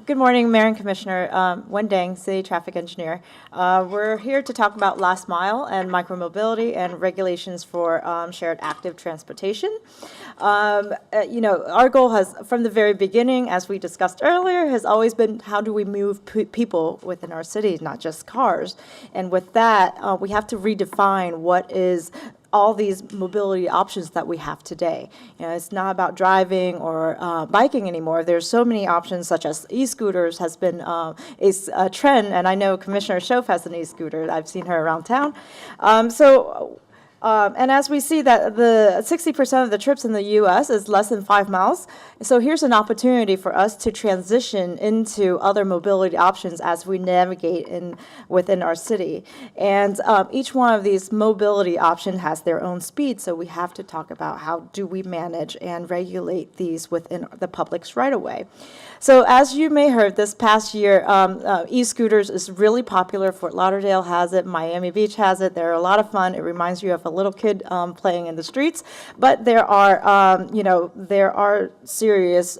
Good morning, Mayor and Commissioner. Wen Dang, City Traffic Engineer. We're here to talk about last mile and micromobility and regulations for shared active transportation. Our goal has, from the very beginning, as we discussed earlier, has always been how do we move people within our cities, not just cars. And with that, we have to redefine what is all these mobility options that we have today. It's not about driving or biking anymore. There's so many options, such as e-scooters has been a trend, and I know Commissioner Schoaf has an e-scooter. I've seen her around town. And as we see that the 60% of the trips in the U.S. is less than 5 miles, so here's an opportunity for us to transition into other mobility options as we navigate within our city. And each one of these mobility options has their own speed, so we have to talk about how do we manage and regulate these within the public's right-of-way. So as you may have heard, this past year, e-scooters is really popular. Fort Lauderdale has it. Miami Beach has it. They're a lot of fun. It reminds you of a little kid playing in the streets. But there are serious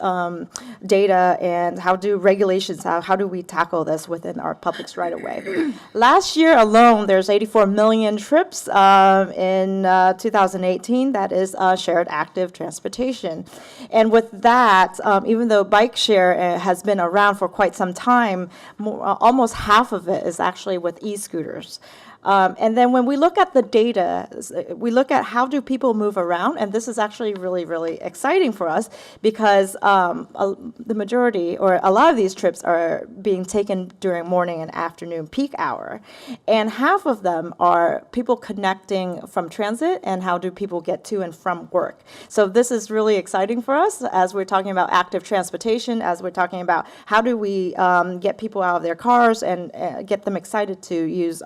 data and how do we tackle this within our public's right-of-way. Last year alone, there's 84 million trips in 2018. That is shared active transportation. And with that, even though bike share has been around for quite some time, almost half of it is actually with e-scooters. And then when we look at the data, we look at how do people move around, and this is actually really, really exciting for us because the majority, or a lot of these trips are being taken during morning and afternoon peak hour. And half of them are people connecting from transit and how do people get to and from work. So this is really exciting for us as we're talking about active transportation, as we're talking about how do we get people out of their cars and get them excited to use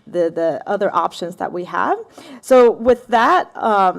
the other options that we have. So with that,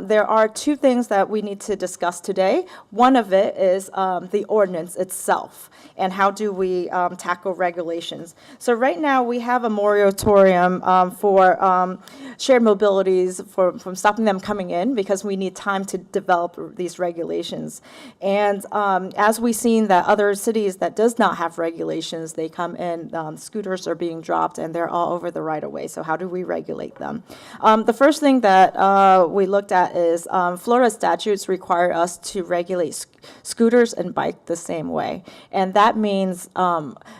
there are two things that we need to discuss today. One of it is the ordinance itself and how do we tackle regulations. So right now we have a moratorium for shared mobilities from stopping them coming in because we need time to develop these regulations. And as we've seen that other cities that does not have regulations, they come in, scooters are being dropped and they're all over the right-of-way. So how do we regulate them? The first thing that we looked at is Florida statutes require us to regulate scooters and bike the same way. And that means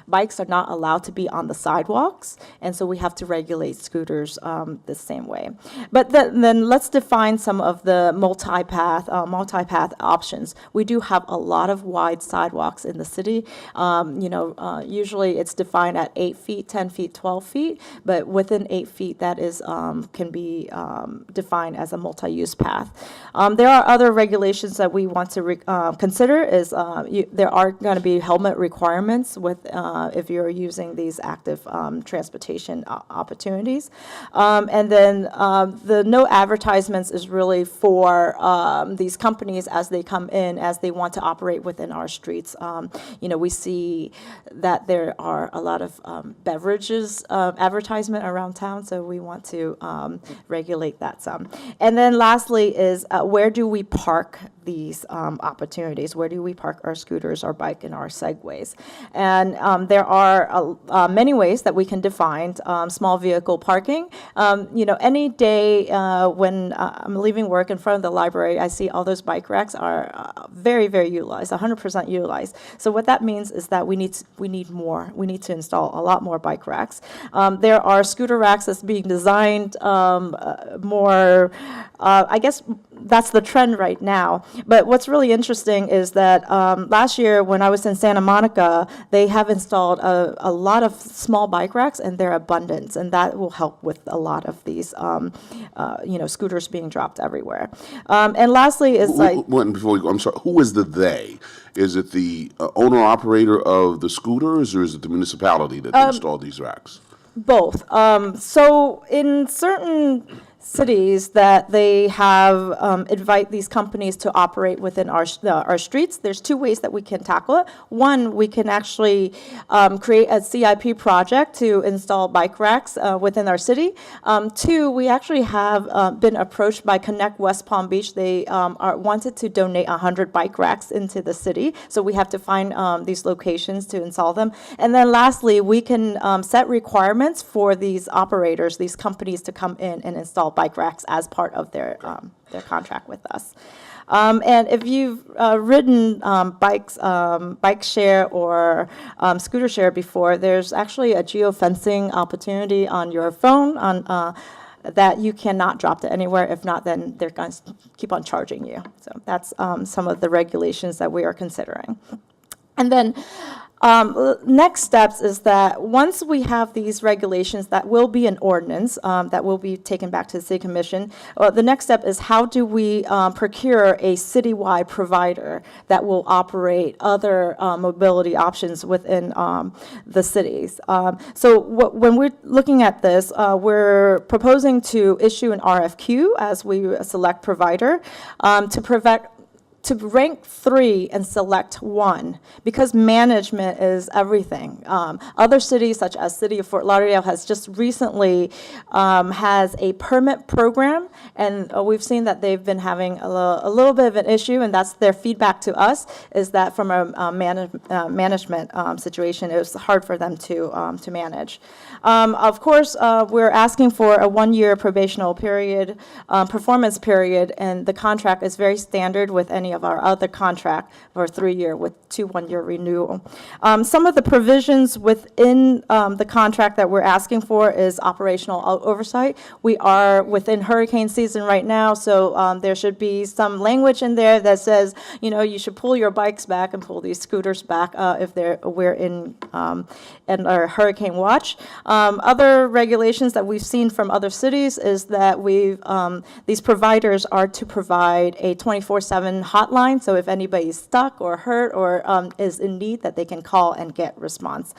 bikes are not allowed to be on the sidewalks, and so we have to regulate scooters the same way. But then let's define some of the multi-path options. We do have a lot of wide sidewalks in the city. Usually it's defined at 8 feet, 10 feet, 12 feet, but within 8 feet that is can be defined as a multi-use path. There are other regulations that we want to consider is there are going to be helmet requirements with if you're using these active transportation opportunities. And then the no advertisements is really for these companies as they come in, as they want to operate within our streets. We see that there are a lot of beverages advertisement around town, so we want to regulate that some. And then lastly is where do we park these opportunities? Where do we park our scooters, our bike, and our segways? And there are many ways that we can define small vehicle parking. Any day when I'm leaving work in front of the library, I see all those bike racks are very, very utilized, 100% utilized. So what that means is that we need more. We need to install a lot more bike racks. There are scooter racks that's being designed more, I guess that's the trend right now. But what's really interesting is that last year when I was in Santa Monica, they have installed a lot of small bike racks, and they're abundant, and that will help with a lot of these, scooters being dropped everywhere. And lastly is I'm sorry, who is the they? Is it the owner-operator of the scooters, or is it the municipality that installed these racks? Both. So in certain cities that they have invite these companies to operate within our streets. There's two ways that we can tackle it. One, we can actually create a CIP project to install bike racks within our city. Two, we actually have been approached by Connect West Palm Beach. They wanted to donate 100 bike racks into the city, so we have to find these locations to install them. And then lastly, we can set requirements for these operators, these companies, to come in and install bike racks as part of their contract with us. And if you've ridden bike share or scooter share before, there's actually a geofencing opportunity on your phone that you cannot drop it anywhere. If not, then they're going to keep on charging you. So that's some of the regulations that we are considering. And then next steps is that once we have these regulations, that will be an ordinance that will be taken back to the City Commission. The next step is how do we procure a citywide provider that will operate other mobility options within the cities. So when we're looking at this, we're proposing to issue an RFQ as we select provider to rank 3 and select 1, because management is everything. Other cities, such as City of Fort Lauderdale, has just recently has a permit program, and we've seen that they've been having a little bit of an issue, and that's their feedback to us, is that from a management situation, it was hard for them to manage. Of course, we're asking for a 1-year probational period, performance period, and the contract is very standard with any of our other contract for 3-year with 2 1-year renewal. Some of the provisions within the contract that we're asking for is operational oversight. We are within hurricane season right now, so there should be some language in there that says, you should pull your bikes back and pull these scooters back if we're in our hurricane watch. Other regulations that we've seen from other cities is that these providers are to provide a 24/7 hotline, so if anybody's stuck or hurt or is in need, that they can call and get response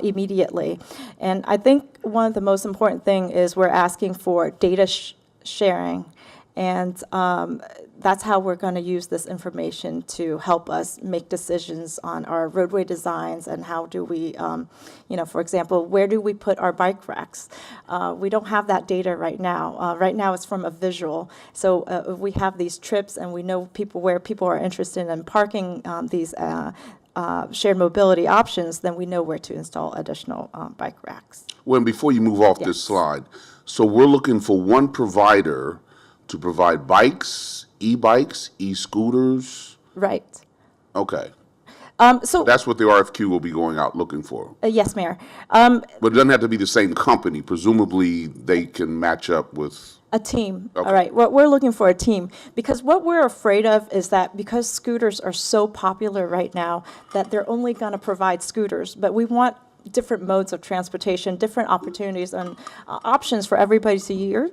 immediately. And I think one of the most important thing is we're asking for data sharing, and that's how we're going to use this information to help us make decisions on our roadway designs and how do we, for example, where do we put our bike racks? We don't have that data right now. Right now it's from a visual. So if we have these trips and we know where people are interested in parking these shared mobility options, then we know where to install additional bike racks. Well, before you move off this slide, so we're looking for one provider to provide bikes, e-bikes, e-scooters? Right. Okay. So that's what the RFQ will be going out looking for. Yes, Mayor. But it doesn't have to be the same company. Presumably, they can match up with a team. Okay. All right. We're looking for a team, because what we're afraid of is that because scooters are so popular right now, that they're only going to provide scooters, but we want different modes of transportation, different opportunities and options for everybody to use.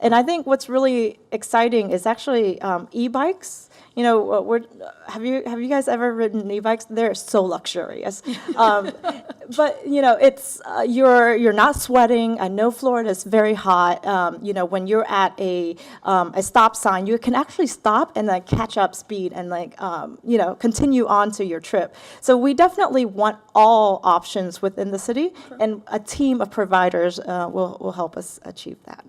And I think what's really exciting is actually e-bikes. Have you guys ever ridden e-bikes? They're so luxurious. But it's you're not sweating. I know Florida is very hot. When you're at a stop sign, you can actually stop and then catch up speed and continue on to your trip. So we definitely want all options within the city, and a team of providers will help us achieve that.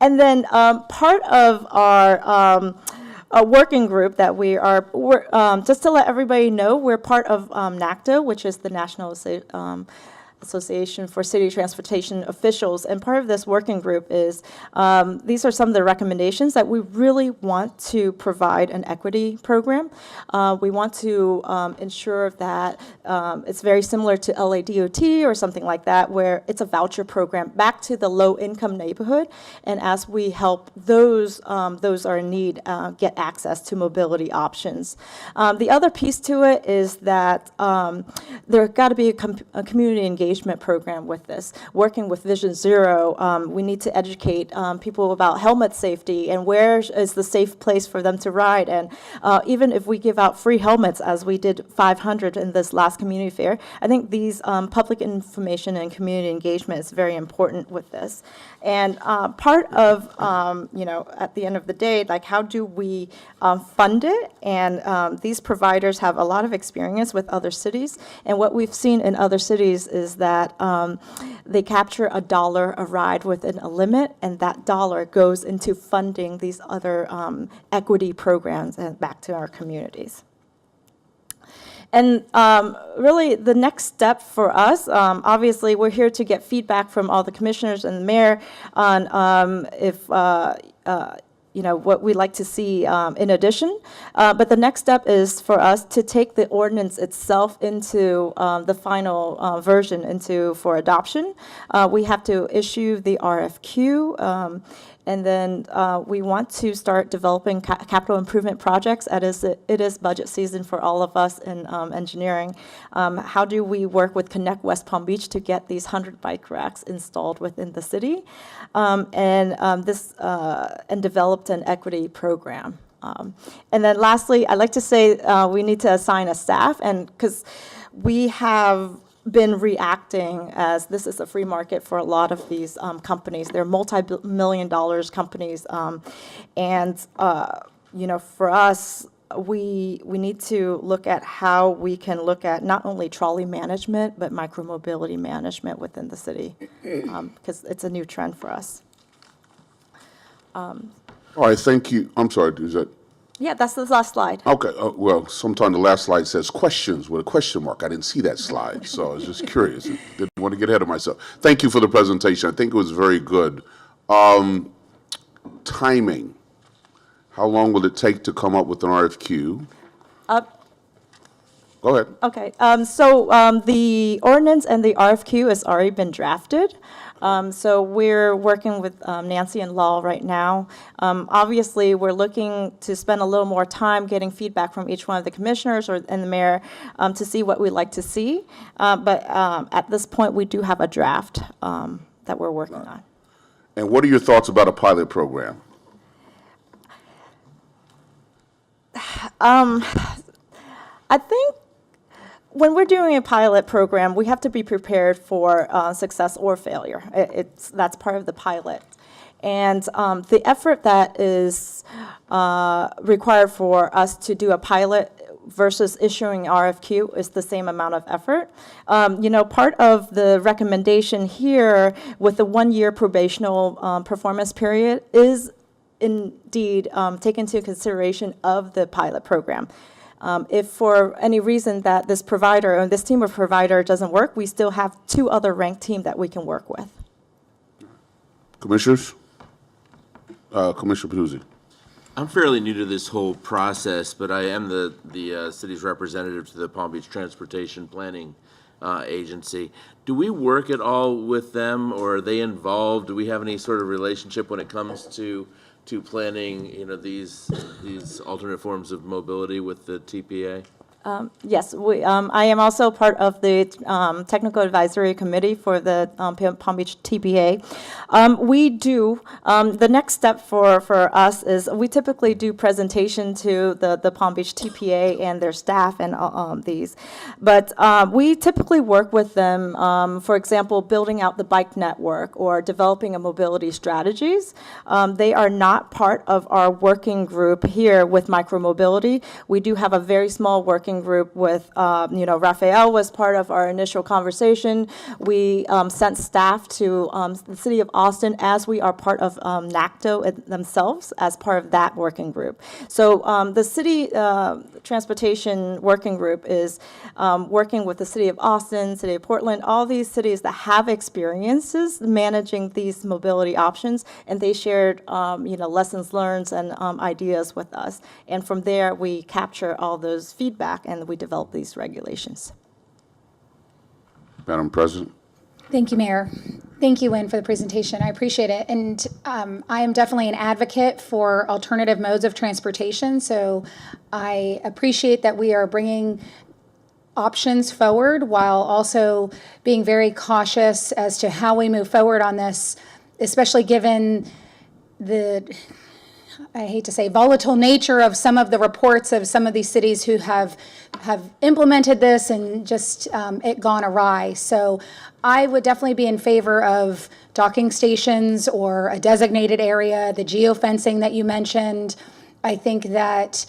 And then part of our working group that we're just to let everybody know, we're part of NACTA, which is the National Association for City Transportation Officials, and part of this working group is, these are some of the recommendations that we really want to provide an equity program. We want to ensure that it's very similar to LADOT or something like that, where it's a voucher program back to the low-income neighborhood, and as we help those are in need get access to mobility options. The other piece to it is that there got to be a community engagement engagement program with this. Working with Vision Zero, we need to educate people about helmet safety and where is the safe place for them to ride. And even if we give out free helmets, as we did 500 in this last community fair, I think these public information and community engagement is very important with this. And part of, at the end of the day, like, how do we fund it? And these providers have a lot of experience with other cities. And what we've seen in other cities is that they capture $1 a ride within a limit, and that dollar goes into funding these other equity programs and back to our communities. And really, the next step for us, obviously, we're here to get feedback from all the commissioners and the mayor on if what we'd like to see in addition. But the next step is for us to take the ordinance itself into the final version for adoption. We have to issue the RFQ. And then we want to start developing capital improvement projects. It is budget season for all of us in engineering. How do we work with Connect West Palm Beach to get these 100 bike racks installed within the city, and developed an equity program. And then lastly, I'd like to say we need to assign a staff, and because we have been reacting as this is a free market for a lot of these companies. They're multi-million-dollar companies, and for us, we need to look at how we can look at not only trolley management but micromobility management within the city, because it's a new trend for us. All right, thank you. I'm sorry, is that? Yeah, that's the last slide. Okay, well, sometime the last slide says questions with a question mark. I didn't see that slide, so I was just curious. Didn't want to get ahead of myself. Thank you for the presentation. I think it was very good. Timing. How long will it take to come up with an RFQ? Go ahead. Okay, so the ordinance and the RFQ has already been drafted. So we're working with Nancy and Lal right now. Obviously, we're looking to spend a little more time getting feedback from each one of the commissioners and the mayor to see what we'd like to see. But at this point, we do have a draft that we're working on. And what are your thoughts about a pilot program? I think when we're doing a pilot program, we have to be prepared for success or failure. That's part of the pilot. And the effort that is required for us to do a pilot versus issuing RFQ is the same amount of effort. Part of the recommendation here with the 1-year probational performance period is indeed take into consideration of the pilot program. If for any reason that this provider or this team of provider doesn't work, we still have 2 other ranked teams that we can work with. Commissioners? Commissioner Peduzzi. I'm fairly new to this whole process, but I am the city's representative to the Palm Beach Transportation Planning Agency. Do we work at all with them, or are they involved? Do we have any sort of relationship when it comes to planning, these alternate forms of mobility with the TPA? Yes, I am also part of the technical advisory committee for the Palm Beach TPA. We do, the next step for us is we typically do presentation to the Palm Beach TPA and their staff and these. But we typically work with them, for example, building out the bike network or developing a mobility strategies. They are not part of our working group here with micromobility. We do have a very small working group with, Raphael was part of our initial conversation. We sent staff to the city of Austin as we are part of NACTO themselves as part of that working group. So the city transportation working group is working with the city of Austin, city of Portland, all these cities that have experiences managing these mobility options, and they shared, lessons learned and ideas with us. And from there, we capture all those feedback and we develop these regulations. Madam President. Thank you, Mayor. Thank you, Uyen, for the presentation. I appreciate it. And I am definitely an advocate for alternative modes of transportation. So I appreciate that we are bringing options forward while also being very cautious as to how we move forward on this, especially given the, I hate to say, volatile nature of some of the reports of some of these cities who have implemented this and just it gone awry. So I would definitely be in favor of docking stations or a designated area, the geofencing that you mentioned. I think that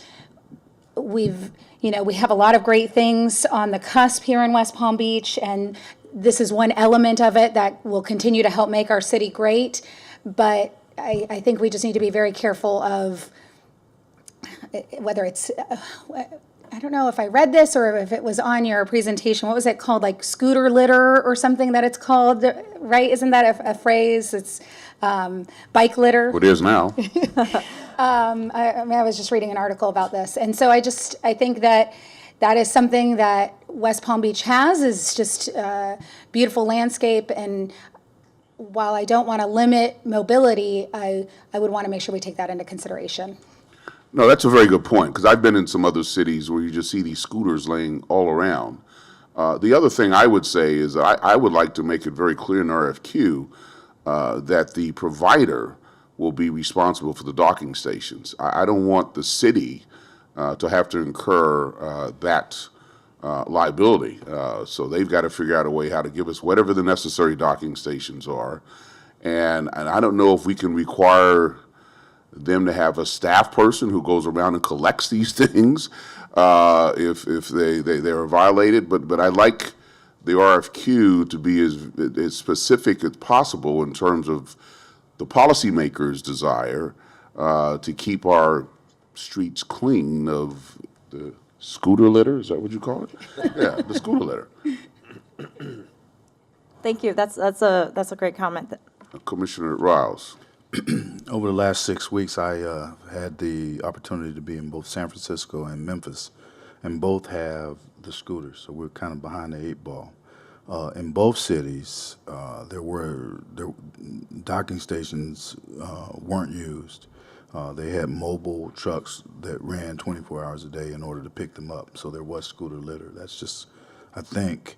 we have a lot of great things on the cusp here in West Palm Beach, and this is one element of it that will continue to help make our city great. But I think we just need to be very careful of whether it's, I don't know if I read this or if it was on your presentation, what was it called, like scooter litter or something that it's called, right? Isn't that a phrase? It's bike litter. It is now. I was just reading an article about this. And so I think that is something that West Palm Beach has, is just beautiful landscape. And while I don't want to limit mobility, I would want to make sure we take that into consideration. No, that's a very good point, because I've been in some other cities where you just see these scooters laying all around. The other thing I would say is I would like to make it very clear in RFQ that the provider will be responsible for the docking stations. I don't want the city to have to incur that liability. So they've got to figure out a way how to give us whatever the necessary docking stations are. And I don't know if we can require them to have a staff person who goes around and collects these things if they are violated. But I like the RFQ to be as specific as possible in terms of the policymakers' desire to keep our streets clean of the scooter litter. Is that what you call it? Yeah, the scooter litter. Thank you. That's a great comment. Commissioner Riles. Over the last 6 weeks, I had the opportunity to be in both San Francisco and Memphis, and both have the scooters, so we're kind of behind the 8 ball. In both cities, there docking stations weren't used. They had mobile trucks that ran 24 hours a day in order to pick them up, so there was scooter litter. That's just, I think,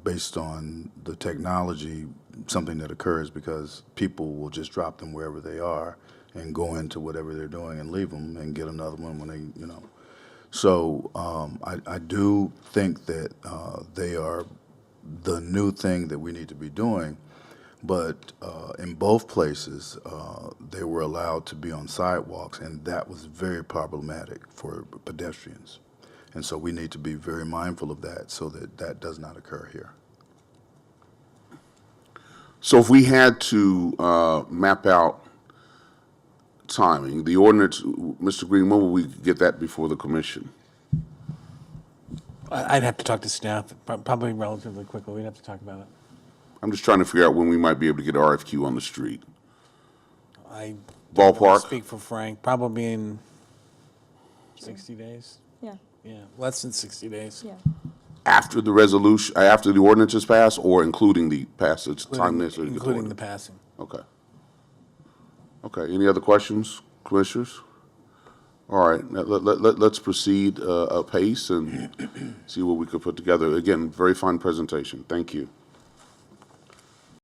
based on the technology, something that occurs because people will just drop them wherever they are and go into whatever they're doing and leave them and get another one when they, So I do think that they are the new thing that we need to be doing, but in both places, they were allowed to be on sidewalks, and that was very problematic for pedestrians. And so we need to be very mindful of that so that that does not occur here. So if we had to map out timing, the ordinance, Mr. Green, when will we get that before the commission? I'd have to talk to staff, probably relatively quickly. We'd have to talk about it. I'm just trying to figure out when we might be able to get RFQ on the street. I don't wanna Ballpark? speak for Frank, probably in 60 days. Yeah. Yeah, less than 60 days. Yeah. After the resolution, after the ordinance is passed, or including the passage, time necessary to get the Including the ordinance? passing. Okay. Okay, any other questions, commissioners? All right, now let's proceed apace and see what we could put together. Again, very fine presentation. Thank you.